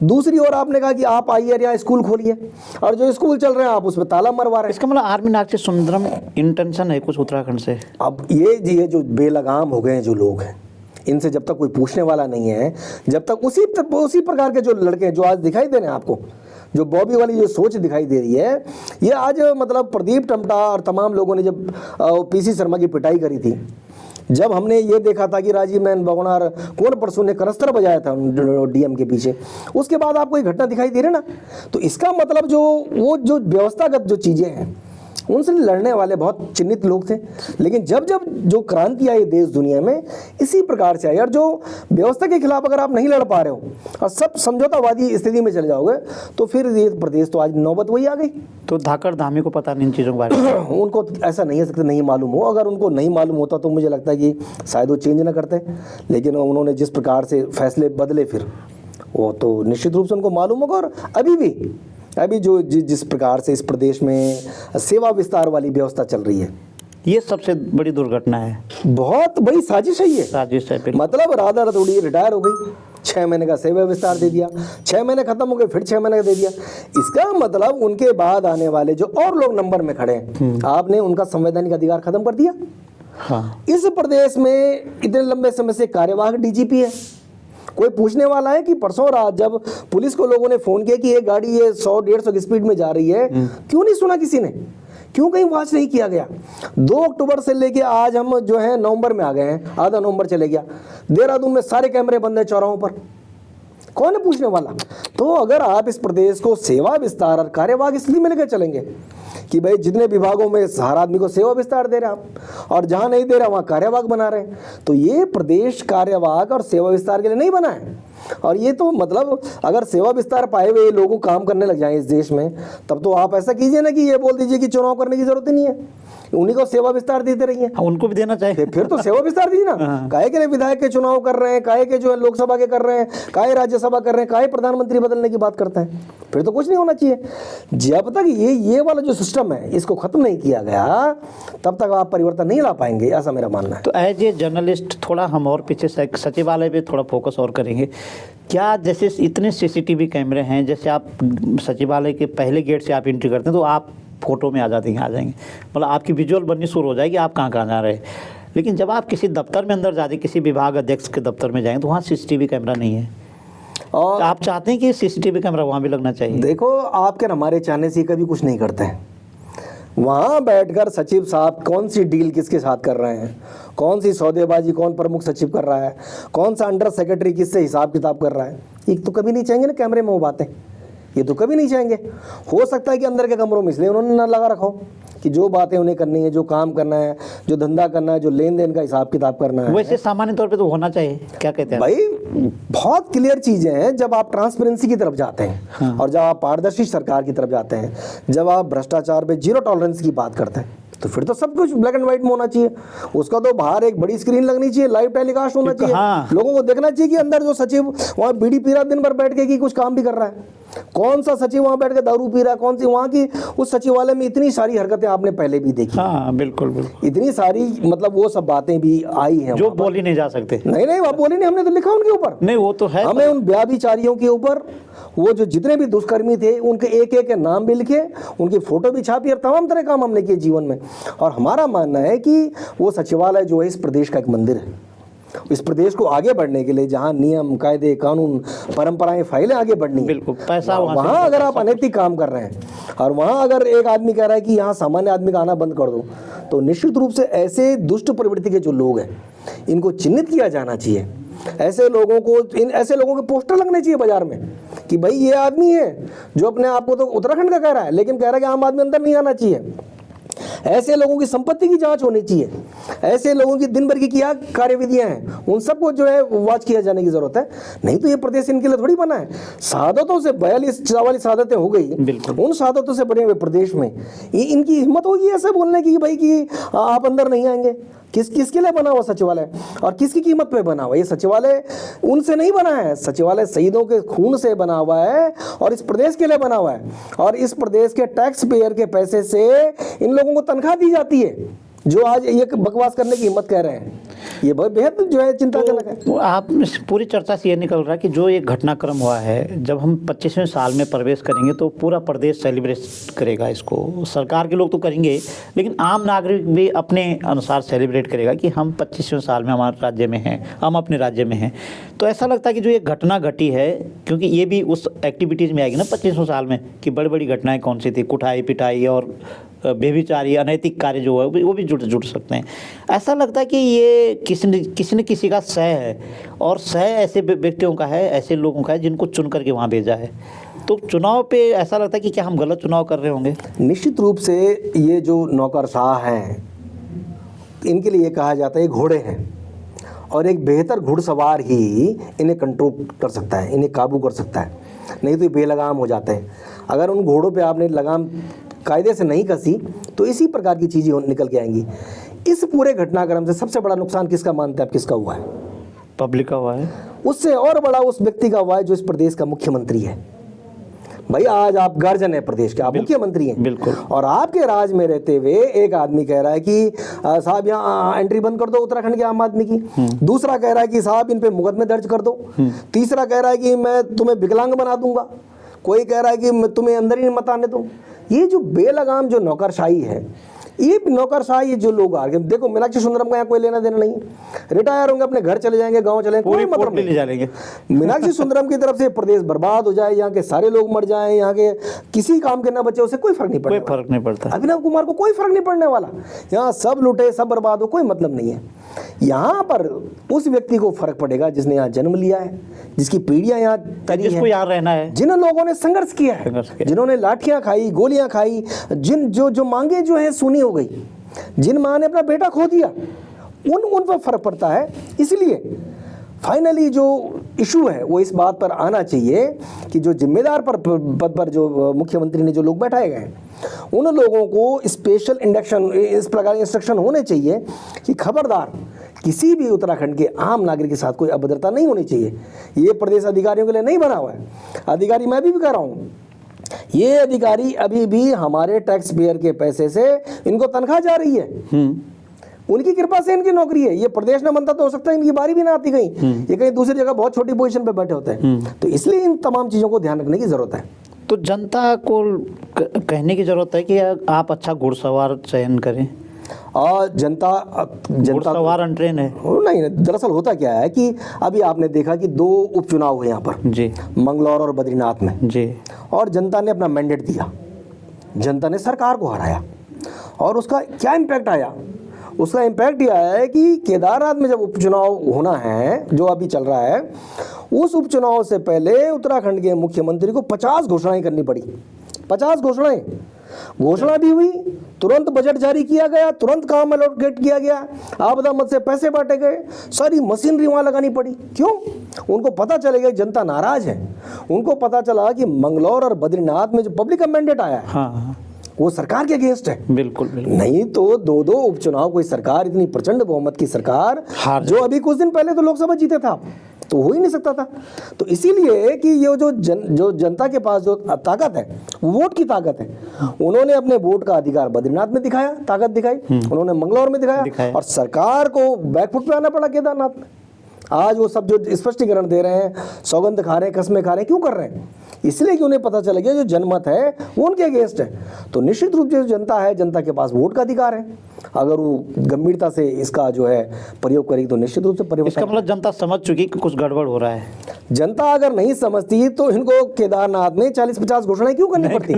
दूसरी ओर आपने कहा कि आप आइए या स्कूल खोलिए, और जो स्कूल चल रहे हैं आप उसमें ताला मरवा रहे हैं। इसका मतलब आर मीनाक्षी सुंदरम इंटेंशन है कुछ उत्तराखंड से। अब ये जो बेलगाम हो गए हैं जो लोग हैं, इनसे जब तक कोई पूछने वाला नहीं है, जब तक उसी प्रकार के जो लड़के हैं जो आज दिखाई दे रहे हैं आपको, जो बॉबी वाली जो सोच दिखाई दे रही है, ये आज मतलब प्रदीप टमटा और तमाम लोगों ने जब पीसी शर्मा की पिटाई करी थी, जब हमने ये देखा था कि राजीव नयन बगुनार कौन परसों ने करस्तर बजाया था डीएम के पीछे, उसके बाद आपको ये घटना दिखाई दे रही ना, तो इसका मतलब जो व्यवस्थागत जो चीज़ें हैं उनसे लड़ने वाले बहुत चिन्हित लोग थे। लेकिन जब जो क्रांति आई देश दुनिया में इसी प्रकार से आई, और जो व्यवस्था के खिलाफ अगर आप नहीं लड़ पा रहे हो और सब समझौतावादी स्थिति में चले जाओगे तो फिर ये प्रदेश तो आज नौबत वही आ गई। तो धाकड़ धामी को पता नहीं इन चीज़ों के बारे में उनको ऐसा नहीं है सकते नहीं मालूम हो। अगर उनको नहीं मालूम होता तो मुझे लगता है कि शायद वो चेंज ना करते, लेकिन उन्होंने जिस प्रकार से फैसले बदले फिर वो तो निश्चित रूप से उनको मालूम होगा। और अभी जो जिस प्रकार से इस प्रदेश में सेवा विस्तार वाली व्यवस्था चल रही है, ये सबसे बड़ी दुर्घटना है, बहुत बड़ी साजिश है ये। साजिश है। मतलब राधा रतौड़ी रिटायर हो गई, 6 महीने का सेवा विस्तार दे दिया, 6 महीने खत्म हो गए, फिर 6 महीने का दे दिया। इसका मतलब उनके बाद आने वाले जो और लोग नंबर में खड़े हैं, आपने उनका संवैधानिक अधिकार खत्म कर दिया। हाँ। इस प्रदेश में इतने लंबे समय से कार्यवाहक डीजीपी है, कोई पूछने वाला है कि परसों रात जब पुलिस को लोगों ने फोन किया कि ये गाड़ी ये 100-150 की स्पीड में जा रही है, क्यों नहीं सुना किसी ने? क्यों कहीं वॉच नहीं किया गया? 2 अक्टूबर से लेके आज हम जो है नवंबर में आ गए हैं, आधा नवंबर चले गया, देहरादून में सारे कैमरे बंद हैं चौराहों पर, कौन है पूछने वाला? तो अगर आप इस प्रदेश को सेवा विस्तार और कार्यवाहक स्थिति में लेकर चलेंगे कि भाई जितने विभागों में हर आदमी को सेवा विस्तार दे रहे हैं आप, और जहां नहीं दे रहे वहां कार्यवाहक बना रहे हैं, तो ये प्रदेश कार्यवाहक और सेवा विस्तार के लिए नहीं बना है। और ये तो मतलब अगर सेवा विस्तार पाए हुए लोगों काम करने लग जाए इस देश में, तब तो आप ऐसा कीजिए ना कि ये बोल दीजिए कि चुनाव करने की जरूरत ही नहीं है, उन्हीं को सेवा विस्तार देते रहिए। उनको भी देना चाहिए। फिर तो सेवा विस्तार दीजिए ना। काहे के लिए विधायक के चुनाव कर रहे हैं, काहे के जो है लोकसभा के कर रहे हैं, काहे राज्यसभा कर रहे हैं, काहे प्रधानमंत्री बदलने की बात करते हैं? फिर तो कुछ नहीं होना चाहिए। जब तक ये वाला जो सिस्टम है इसको खत्म नहीं किया गया, तब तक आप परिवर्तन नहीं ला पाएंगे, ऐसा मेरा मानना है। तो एज ए जर्नलिस्ट थोड़ा हम और पीछे सचिवालय पे थोड़ा फोकस और करेंगे। क्या जैसे इतने सीसीटीवी कैमरे हैं, जैसे आप सचिवालय के पहले गेट से आप एंट्री करते हैं तो आप फोटो में आ जाएंगे, मतलब आपकी विजुअल बननी शुरू हो जाएगी आप कहाँ जा रहे हैं। लेकिन जब आप किसी दफ्तर में अंदर जाते, किसी विभाग अध्यक्ष के दफ्तर में जाएंगे तो वहाँ सीसीटीवी कैमरा नहीं है, और तो आप चाहते हैं कि सीसीटीवी कैमरा वहाँ भी लगना चाहिए। देखो, आपके हमारे चाहने से कभी कुछ नहीं करते हैं। वहाँ बैठकर सचिव साहब कौन सी डील किसके साथ कर रहे हैं, कौन सी सौदेबाजी कौन प्रमुख सचिव कर रहा है, कौन सा अंडर सेक्रेटरी किससे हिसाब किताब कर रहा है, ये तो कभी नहीं चाहेंगे ना कैमरे में वो बातें, ये तो कभी नहीं चाहेंगे। हो सकता है कि अंदर के कमरों में इसलिए उन्होंने ना लगा रखा हो कि जो बातें उन्हें करनी है, जो काम करना है, जो धंधा करना है, जो लेन देन का हिसाब किताब करना है, वैसे सामान्य तौर पे तो होना चाहिए। क्या कहते हैं भाई? बहुत क्लियर चीजें हैं। जब आप ट्रांसपेरेंसी की तरफ जाते हैं, हाँ। और जब आप पारदर्शी सरकार की तरफ जाते हैं, जब आप भ्रष्टाचार पे 0 टॉलरेंस की बात करते हैं, तो फिर तो सब कुछ ब्लैक एंड व्हाइट में होना चाहिए। उसका तो बाहर एक बड़ी स्क्रीन लगनी चाहिए, लाइव टेलीकास्ट होना चाहिए, हाँ। लोगों को देखना चाहिए कि अंदर जो सचिव वहाँ बीड़ी पी रहा दिन भर बैठ के कि कुछ काम भी कर रहा है, कौन सा सचिव वहाँ बैठ के दारू पी रहा है, कौन सी वहाँ की उस सचिवालय में इतनी सारी हरकतें आपने पहले भी देखी। हाँ बिल्कुल बिल्कुल, इतनी सारी मतलब वो सब बातें भी आई हैं जो बोली नहीं जा सकते। नहीं वो बोली नहीं, हमने तो लिखा उनके ऊपर। नहीं वो तो है, हमें उन व्याभिचारियों के ऊपर, वो जो जितने भी दुष्कर्मी थे उनके एक एक के नाम भी लिखे, उनकी फोटो भी छापी, और तमाम तरह काम हमने किए जीवन में। और हमारा मानना है कि वो सचिवालय जो है इस प्रदेश का एक मंदिर है। इस प्रदेश को आगे बढ़ने के लिए जहाँ नियम कायदे कानून परंपराएं फाइलें आगे बढ़नी, बिल्कुल पैसा वहाँ अगर आप अनैतिक काम कर रहे हैं, और वहाँ अगर एक आदमी कह रहा है कि यहाँ सामान्य आदमी का आना बंद कर दो, तो निश्चित रूप से ऐसे दुष्ट प्रवृत्ति के जो लोग हैं इनको चिन्हित किया जाना चाहिए। ऐसे लोगों के पोस्टर लगने चाहिए बाजार में कि भाई ये आदमी है जो अपने आप को तो उत्तराखंड का कह रहा है, लेकिन कह रहा है कि आम आदमी अंदर नहीं आना चाहिए। ऐसे लोगों की संपत्ति की जांच होनी चाहिए, ऐसे लोगों की दिन भर की क्या कार्यविधियां हैं उन सबको जो है वॉच किया जाने की जरूरत है। नहीं तो ये प्रदेश इनके लिए थोड़ी बना है। सादतों से 42-44 सादतें हो गई, उन सादतों से बने हुए प्रदेश में इनकी हिम्मत होगी ऐसे बोलने की भाई कि आप अंदर नहीं आएंगे। किसके लिए बना हुआ सचिवालय और किसकी कीमत पे बना हुआ? ये सचिवालय उनसे नहीं बना है, सचिवालय शहीदों के खून से बना हुआ है और इस प्रदेश के लिए बना हुआ है, और इस प्रदेश के टैक्स पेयर के पैसे से इन लोगों को तनख्वाह दी जाती है जो आज ये बकवास करने की हिम्मत कर रहे हैं। ये बहुत बेहद जो है चिंताजनक है। तो आप पूरी चर्चा से ये निकल रहा है कि जो एक घटनाक्रम हुआ है, जब हम 25वें साल में प्रवेश करेंगे तो पूरा प्रदेश सेलिब्रेट करेगा इसको। सरकार के लोग तो करेंगे, लेकिन आम नागरिक भी अपने अनुसार सेलिब्रेट करेगा कि हम 25वें साल में हमारे राज्य में हैं, हम अपने राज्य में हैं। तो ऐसा लगता है कि जो ये घटना घटी है, क्योंकि ये भी उस एक्टिविटीज़ में आएगी ना 25वें साल में, कि बड़ी बड़ी घटनाएँ कौन सी थी, कुटाई पिटाई और बेविचारी अनैतिक कार्य जो है वो भी जुड़ सकते हैं। ऐसा लगता है कि ये किसी न किसी का सह है, और सह ऐसे व्यक्तियों का है, ऐसे लोगों का है जिनको चुन करके वहाँ भेजा है। तो चुनाव पे ऐसा लगता है कि क्या हम गलत चुनाव कर रहे होंगे? निश्चित रूप से ये जो नौकरशाह हैं इनके लिए कहा जाता है घोड़े हैं, और एक बेहतर घुड़सवार ही इन्हें कंट्रोल कर सकता है, इन्हें काबू कर सकता है, नहीं तो ये बेलगाम हो जाते हैं। अगर उन घोड़ों पे आपने लगाम कायदे से नहीं कसी तो इसी प्रकार की चीज़ें निकल के आएंगी। इस पूरे घटनाक्रम से सबसे बड़ा नुकसान किसका मानते हैं आप, किसका हुआ है? पब्लिक का हुआ है। उससे और बड़ा उस व्यक्ति का हुआ है जो इस प्रदेश का मुख्यमंत्री है। भाई आज आप गार्जियन है प्रदेश के, आप मुख्यमंत्री हैं, बिल्कुल, और आपके राज में रहते हुए एक आदमी कह रहा है कि साहब यहाँ एंट्री बंद कर दो उत्तराखंड के आम आदमी की, दूसरा कह रहा है कि साहब इन पे मुकदमे दर्ज कर दो, तीसरा कह रहा है कि मैं तुम्हें विकलांग बना दूंगा, कोई कह रहा है कि मैं तुम्हें अंदर ही मत आने दूं। ये जो बेलगाम जो नौकरशाही है, ये नौकरशाही जो लोग आ गए, देखो मीनाक्षी सुंदरम का यहाँ कोई लेना देना नहीं, रिटायर होंगे अपने घर चले जाएंगे, गांव चले जाएंगे, कोई मतलब नहीं ले जाएंगे। मीनाक्षी सुंदरम की तरफ से प्रदेश बर्बाद हो जाए, यहाँ के सारे लोग मर जाएं, यहाँ के किसी काम के ना बचे उसे कोई फर्क नहीं कोई पड़ता। फर्क नहीं पड़ता। अभिनव कुमार को कोई फर्क नहीं पड़ने वाला, यहाँ सब लुटे सब बर्बाद हो, कोई मतलब नहीं है। यहाँ पर उस व्यक्ति को फर्क पड़ेगा जिसने यहाँ जन्म लिया है, जिसकी पीढ़ियां यहाँ तरी जिसको है, यहाँ रहना है, जिन लोगों ने संघर्ष किया है, जिन्होंने लाठियां खाई, गोलियां खाई, जिन जो मांगे जो है सुनी हो गई, जिन माँ ने अपना बेटा खो दिया, उन पर फर्क पड़ता है। इसलिए फाइनली जो इशू है वो इस बात पर आना चाहिए कि जो जिम्मेदार पद पर जो मुख्यमंत्री ने जो लोग बैठाए गए हैं, उन लोगों को स्पेशल इंडक्शन, इस प्रकार इंस्ट्रक्शन होने चाहिए कि खबरदार किसी भी उत्तराखंड के आम नागरिक के साथ कोई अभद्रता नहीं होनी चाहिए। ये प्रदेश अधिकारियों के लिए नहीं बना हुआ है। अधिकारी मैं भी कह रहा हूँ, ये अधिकारी अभी भी हमारे टैक्स पेयर के पैसे से इनको तनख्वाह जा रही है, उनकी कृपा से इनकी नौकरी है। ये प्रदेश में बनता तो हो सकता है इनकी बारी भी ना आती कहीं, ये कहीं दूसरी जगह बहुत छोटी पोजीशन पे बैठे होते हैं। तो इसलिए इन तमाम चीज़ों को ध्यान रखने की ज़रूरत है। तो जनता को कहने की ज़रूरत है कि आप अच्छा घुड़सवार चयन करें। और जनता घुड़सवार अनट्रेन है नहीं, दरअसल होता क्या है कि अभी आपने देखा कि 2 उपचुनाव हुए यहाँ पर जी, मंगलौर और बद्रीनाथ में जी, और जनता ने अपना मैंडेट दिया, जनता ने सरकार को हराया। और उसका क्या इम्पैक्ट आया? उसका इम्पैक्ट यह है कि केदारनाथ में जब उपचुनाव होना है, जो अभी चल रहा है, उस उपचुनाव से पहले उत्तराखंड के मुख्यमंत्री को 50 घोषणाएं करनी पड़ी। 50 घोषणाएं, घोषणा भी हुई, तुरंत बजट जारी किया गया, तुरंत काम एलोकेट किया गया, आपदा मद से पैसे बांटे गए, सारी मशीनरी वहाँ लगानी पड़ी। क्यों? उनको पता चलेगा जनता नाराज है। उनको पता चला कि मंगलौर और बद्रीनाथ में जो पब्लिक का मैंडेट आया है, हाँ, वो सरकार के अगेंस्ट है। बिल्कुल बिल्कुल। नहीं तो 2 उपचुनाव कोई सरकार, इतनी प्रचंड बहुमत की सरकार, जो अभी कुछ दिन पहले तो लोकसभा जीते था, तो हो ही नहीं सकता था। तो इसीलिए कि ये जो जनता के पास जो ताकत है, वोट की ताकत है, उन्होंने अपने वोट का अधिकार बद्रीनाथ में दिखाया, ताकत दिखाई, उन्होंने मंगलौर में दिखाया, और सरकार को बैकफुट पे आना पड़ा केदारनाथ में। आज वो सब जो स्पष्टीकरण दे रहे हैं, सौगंध खा रहे हैं, कसमें खा रहे हैं, क्यों कर रहे हैं? इसलिए कि उन्हें पता चला गया जो जनमत है वो उनके अगेंस्ट है। तो निश्चित रूप से जो जनता है, जनता के पास वोट का अधिकार है। अगर वो गंभीरता से इसका जो है प्रयोग करेगी तो निश्चित रूप से परिवर्तन। इसका मतलब जनता समझ चुकी कि कुछ गड़बड़ हो रहा है। जनता अगर नहीं समझती तो इनको केदारनाथ में 40-50 घोषणाएं क्यों करनी पड़ती?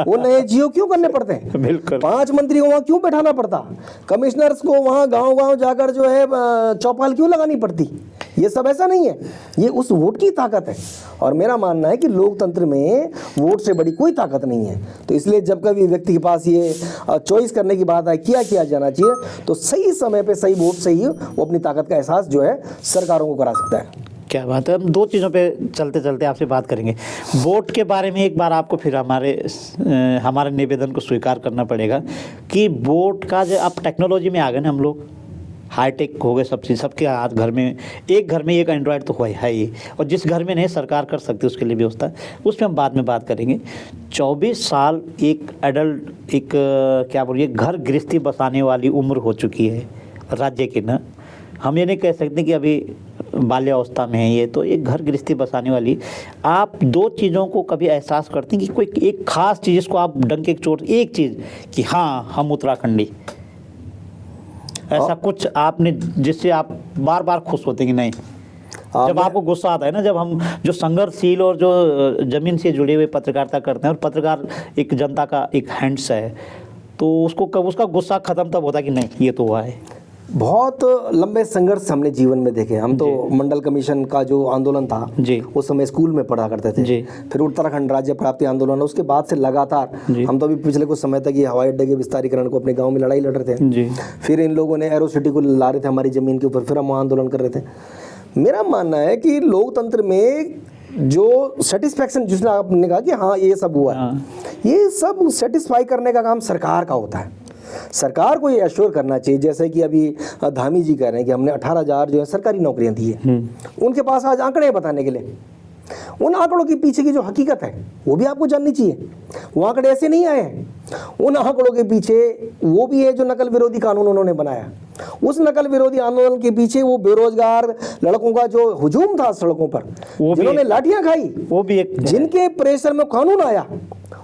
वो नए जियो क्यों करने पड़ते हैं? बिल्कुल। 5 मंत्री को वहाँ क्यों बैठाना पड़ता? कमिश्नर्स को वहाँ गांव-गांव जाकर जो है चौपाल क्यों लगानी पड़ती? ये सब ऐसा नहीं है, ये उस वोट की ताकत है। और मेरा मानना है कि लोकतंत्र में वोट से बड़ी कोई ताकत नहीं है। तो इसलिए जब कभी व्यक्ति के पास ये चॉइस करने की बात आए, क्या किया जाना चाहिए, तो सही समय पे सही वोट से ही वो अपनी ताकत का एहसास जो है सरकारों को करा सकता है। क्या बात है। हम 2 चीज़ों पे चलते चलते आपसे बात करेंगे। वोट के बारे में एक बार आपको फिर हमारे निवेदन को स्वीकार करना पड़ेगा कि वोट का जो अब टेक्नोलॉजी में आ गए ना हम लोग, हाईटेक हो गए सब चीज़, सबके हाथ घर में एक एंड्रॉयड तो है ही, और जिस घर में नहीं सरकार कर सकती उसके लिए व्यवस्था, उसमें हम बाद में बात करेंगे। 24 साल एक एडल्ट, एक क्या बोलिए, घर गृहस्थी बसाने वाली उम्र हो चुकी है राज्य की ना। हम ये नहीं कह सकते कि अभी बाल्यावस्था में है ये, तो एक घर गृहस्थी बसाने वाली। आप 2 चीज़ों को कभी एहसास करते हैं कि कोई एक खास चीज़ जिसको आप डंके की चोट, एक चीज़ कि हाँ हम उत्तराखंडी, ऐसा कुछ आपने जिससे आप बार बार खुश होते हैं कि नहीं? जब आपको गुस्सा आता है ना, जब हम जो संघर्षशील और जो ज़मीन से जुड़े हुए पत्रकारिता करते हैं, और पत्रकार एक जनता का एक हैंड्स है, तो उसको कब उसका गुस्सा ख़त्म तब होता है कि नहीं ये तो हुआ है। बहुत लंबे संघर्ष हमने जीवन में देखे। हम तो मंडल कमीशन का जो आंदोलन था जी, उस समय स्कूल में पढ़ा करते थे जी। फिर उत्तराखंड राज्य प्राप्ति आंदोलन, उसके बाद से लगातार हम तो अभी पिछले कुछ समय तक ये हवाई अड्डे के विस्तारीकरण को अपने गांव में लड़ाई लड़ रहे थे जी। फिर इन लोगों ने एरो सिटी को ला रहे थे हमारी ज़मीन के ऊपर, फिर हम आंदोलन कर रहे थे। मेरा मानना है कि लोकतंत्र में जो सेटिस्फैक्शन, जिसने आपने कहा कि हाँ ये सब हुआ, ये सब सेटिस्फाई करने का काम सरकार का होता है। सरकार को ये एश्योर करना चाहिए, जैसे कि अभी धामी जी कह रहे हैं कि हमने 18,000 जो है सरकारी नौकरियां दी है, उनके पास आज आंकड़े बताने के लिए। उन आंकड़ों के पीछे की जो हकीकत है वो भी आपको जाननी चाहिए। वो आंकड़े ऐसे नहीं आए हैं, उन आंकड़ों के पीछे वो भी है जो नकल विरोधी कानून उन्होंने बनाया। उस नकल विरोधी आंदोलन के पीछे वो बेरोजगार लड़कों का जो हुजूम था सड़कों पर, जिन्होंने लाठियां खाई, वो भी एक, जिनके प्रेशर में कानून आया,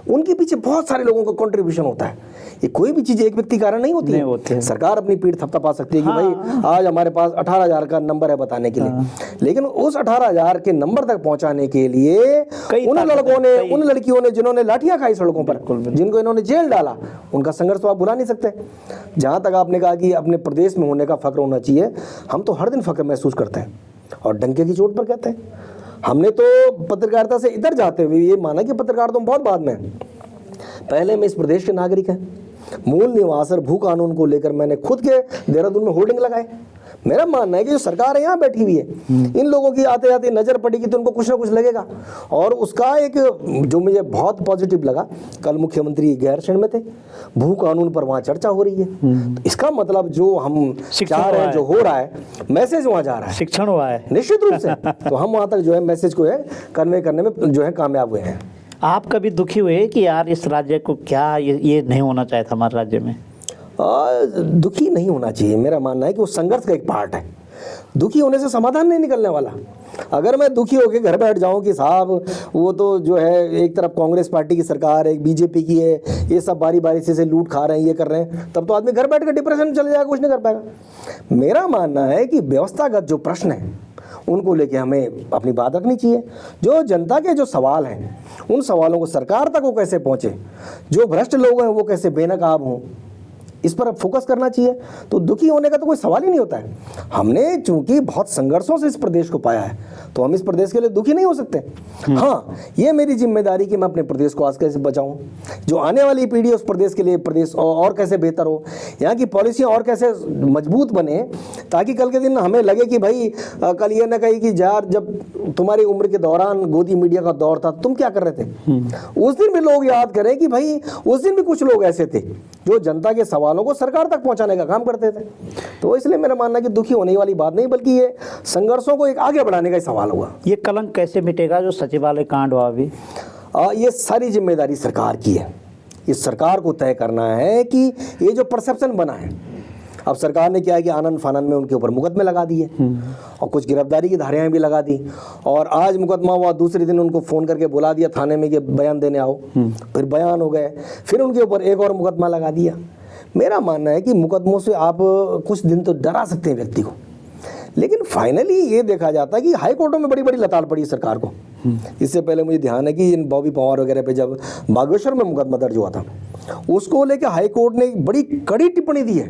उनके पीछे बहुत सारे लोगों का कंट्रीब्यूशन होता है। ये कोई भी चीज़ एक व्यक्ति कारण नहीं होती है। सरकार अपनी पीठ थपथपा सकती है कि भाई आज हमारे पास 18,000 का नंबर है बताने के लिए, लेकिन उस 18,000 के नंबर तक पहुंचाने के लिए उन लड़कों ने, उन लड़कियों ने जिन्होंने लाठियां खाई सड़कों पर, जिनको इन्होंने जेल डाला, उनका संघर्ष तो आप भुला नहीं सकते। जहां तक आपने कहा कि अपने प्रदेश में होने का फख्र होना चाहिए, हम तो हर दिन फख्र महसूस करते हैं और डंके की चोट पर कहते हैं। हमने तो पत्रकारिता से इधर जाते हुए ये माना कि पत्रकार तो बहुत बाद में है, पहले में इस प्रदेश के नागरिक हैं। मूल निवास और भू कानून को लेकर मैंने खुद के देहरादून में होर्डिंग लगाए। मेरा मानना है कि जो सरकार है यहाँ बैठी हुई है, इन लोगों की आते आते नजर पड़ेगी तो उनको कुछ ना कुछ लगेगा। और उसका एक जो मुझे बहुत पॉजिटिव लगा, कल मुख्यमंत्री गैरसैंण में थे, भू कानून पर वहाँ चर्चा हो रही है। तो इसका मतलब जो हम चाह रहे हैं, जो हो रहा है, मैसेज वहाँ जा रहा है, शिक्षण हुआ है निश्चित रूप से। तो हम वहाँ तक जो है मैसेज को है कन्वे करने में जो है कामयाब हुए हैं। आप कभी दुखी हुए कि यार इस राज्य को क्या ये नहीं होना चाहिए था हमारे राज्य में? दुखी नहीं होना चाहिए। मेरा मानना है कि वो संघर्ष का एक पार्ट है। दुखी होने से समाधान नहीं निकलने वाला। अगर मैं दुखी होकर घर बैठ जाऊं कि साहब वो तो जो है एक तरफ कांग्रेस पार्टी की सरकार है, एक बीजेपी की है, ये सब बारी बारी से लूट खा रहे हैं, ये कर रहे हैं, तब तो आदमी घर बैठ कर डिप्रेशन में चले जाएगा, कुछ नहीं कर पाएगा। मेरा मानना है कि व्यवस्थागत जो प्रश्न है उनको लेके हमें अपनी बात रखनी चाहिए। जो जनता के जो सवाल हैं, उन सवालों को सरकार तक वो कैसे पहुँचे, जो भ्रष्ट लोग हैं वो कैसे बेनकाब हों, इस पर अब फोकस करना चाहिए। तो दुखी होने का तो कोई सवाल ही नहीं होता है। हमने चूंकि बहुत संघर्षों से इस प्रदेश को पाया है, तो हम इस प्रदेश के लिए दुखी नहीं हो सकते। हाँ, ये मेरी जिम्मेदारी कि मैं अपने प्रदेश को आज कैसे बचाऊं, जो आने वाली पीढ़ी उस प्रदेश के लिए प्रदेश और कैसे बेहतर हो, यहाँ की पॉलिसियाँ और कैसे मजबूत बने, ताकि कल के दिन हमें लगे कि भाई कल ये ना कही कि यार जब तुम्हारी उम्र के दौरान गोदी मीडिया का दौर था तुम क्या कर रहे थे। उस दिन भी लोग याद करें कि भाई उस दिन भी कुछ लोग ऐसे थे जो जनता के सवालों को सरकार तक पहुंचाने का काम करते थे। तो इसलिए मेरा मानना है कि दुखी होने वाली बात नहीं, बल्कि ये संघर्षों को एक आगे बढ़ाने का सवाल हुआ। ये कलंक कैसे मिटेगा जो सचिवालय कांड हुआ अभी? ये सारी जिम्मेदारी सरकार की है। इस सरकार को तय करना है कि ये जो परसेप्शन बना है, अब सरकार ने क्या है कि आनंद फानन में उनके ऊपर मुकदमे लगा दिए और कुछ गिरफ्तारी की धाराएं भी लगा दी, और आज मुकदमा हुआ, दूसरे दिन उनको फ़ोन करके बुला दिया थाने में कि बयान देने आओ, फिर बयान हो गए, फिर उनके ऊपर एक और मुकदमा लगा दिया। मेरा मानना है कि मुकदमों से आप कुछ दिन तो डरा सकते हैं व्यक्ति को, लेकिन फाइनली ये देखा जाता है कि हाई कोर्टों में बड़ी बड़ी लताड़ पड़ी सरकार को। इससे पहले मुझे ध्यान है कि इन बॉबी पवार वगैरह पे जब बागेश्वर में मुकदमा दर्ज हुआ था, उसको लेकर हाई कोर्ट ने बड़ी कड़ी टिप्पणी दी है।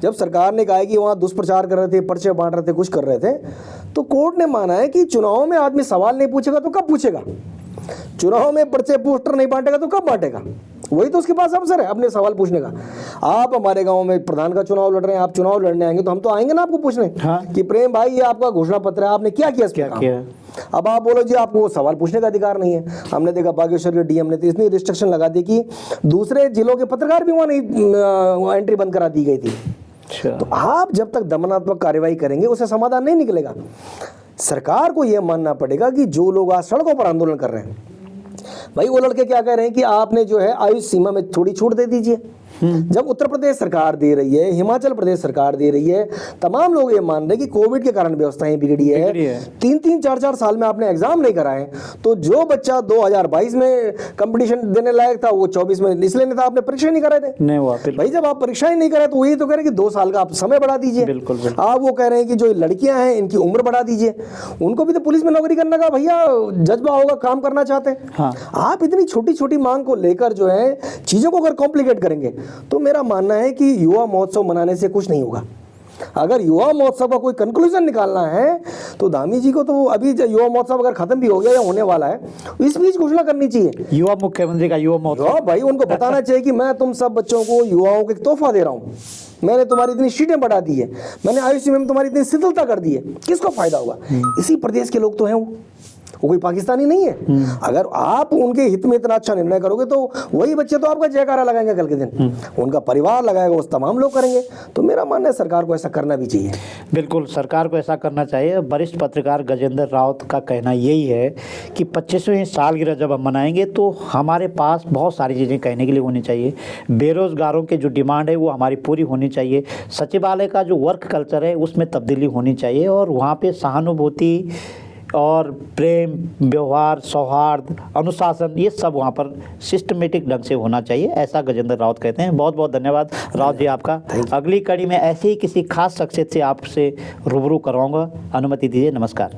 जब सरकार ने कहा है कि वहाँ दुष्प्रचार कर रहे थे, पर्चे बांट रहे थे, कुछ कर रहे थे, तो कोर्ट ने माना है कि चुनाव में आदमी सवाल नहीं पूछेगा तो कब पूछेगा, चुनाव में पर्चे पोस्टर नहीं बांटेगा तो कब बांटेगा, वही तो उसके पास अवसर है अपने सवाल पूछने का। आप हमारे गांव में प्रधान का चुनाव लड़ रहे हैं, आप चुनाव लड़ने आएंगे तो हम तो आएंगे ना आपको पूछने कि प्रेम भाई ये आपका घोषणा पत्र है, आपने क्या किया, क्या किया। अब आप बोलो जी आपको सवाल पूछने का अधिकार नहीं है। हमने देखा बागेश्वर के डीएम ने तो इतनी रिस्ट्रिक्शन लगा दी कि दूसरे जिलों के पत्रकार भी वहाँ नहीं एंट्री बंद करा दी गई थी। तो आप जब तक दमनात्मक कार्रवाई करेंगे उससे समाधान नहीं निकलेगा। सरकार को यह मानना पड़ेगा कि जो लोग आज सड़कों पर आंदोलन कर रहे हैं, भाई वो लड़के क्या कह रहे हैं कि आपने जो है आयु सीमा में थोड़ी छूट दे दीजिए। जब उत्तर प्रदेश सरकार दे रही है, हिमाचल प्रदेश सरकार दे रही है, तमाम लोग ये मान रहे हैं कि कोविड के कारण व्यवस्थाएं बिगड़ी है, 3-3, 4-4 साल में आपने एग्जाम नहीं कराए, तो जो बच्चा 2022 में कंपटीशन देने लायक था वो 24 में इसलिए नहीं था, आपने परीक्षा नहीं कराए थे। नहीं हुआ। भाई जब आप परीक्षा ही नहीं कराए तो वही तो कह रहे हैं कि 2 साल का आप समय बढ़ा दीजिए। बिल्कुल। आप वो कह रहे हैं कि जो लड़कियां हैं इनकी उम्र बढ़ा दीजिए, उनको भी तो पुलिस में नौकरी करने का भैया जज्बा होगा, काम करना चाहते हैं। आप इतनी छोटी छोटी मांग को लेकर जो है चीजों को अगर कॉम्प्लिकेट करेंगे तो मेरा मानना है कि युवा महोत्सव मनाने से कुछ नहीं होगा। अगर युवा महोत्सव का कोई कंक्लूजन निकालना है तो धामी जी को तो अभी युवा महोत्सव अगर खत्म भी हो गया या होने वाला है, इस बीच घोषणा करनी चाहिए युवा मुख्यमंत्री का युवा महोत्सव। भाई उनको बताना चाहिए कि मैं तुम सब बच्चों को, युवाओं को एक तोहफा दे रहा हूँ, मैंने तुम्हारी इतनी सीटें बढ़ा दी है, मैंने आयुष्य में तुम्हारी इतनी शिथिलता कर दी है, किसको फायदा होगा? इसी प्रदेश के लोग तो हैं, वो कोई पाकिस्तानी नहीं है। अगर आप उनके हित में इतना अच्छा निर्णय करोगे तो वही बच्चे तो आपका जयकारा लगाएंगे कल के दिन, उनका परिवार लगाएगा, उस तमाम लोग करेंगे। तो मेरा मानना है सरकार को ऐसा करना भी चाहिए। बिल्कुल, सरकार को ऐसा करना चाहिए। वरिष्ठ पत्रकार गजेंद्र राउत का कहना यही है कि 25वीं सालगिरह जब हम मनाएंगे तो हमारे पास बहुत सारी चीज़ें कहने के लिए होनी चाहिए। बेरोजगारों के जो डिमांड है वो हमारी पूरी होनी चाहिए। सचिवालय का जो वर्क कल्चर है उसमें तब्दीली होनी चाहिए और वहाँ पे सहानुभूति और प्रेम, व्यवहार, सौहार्द, अनुशासन, ये सब वहाँ पर सिस्टमेटिक ढंग से होना चाहिए, ऐसा गजेंद्र राउत कहते हैं। बहुत बहुत धन्यवाद राउत जी आपका। अगली कड़ी में ऐसे ही किसी खास शख्सियत से आपसे रूबरू करवाऊंगा। अनुमति दीजिए, नमस्कार।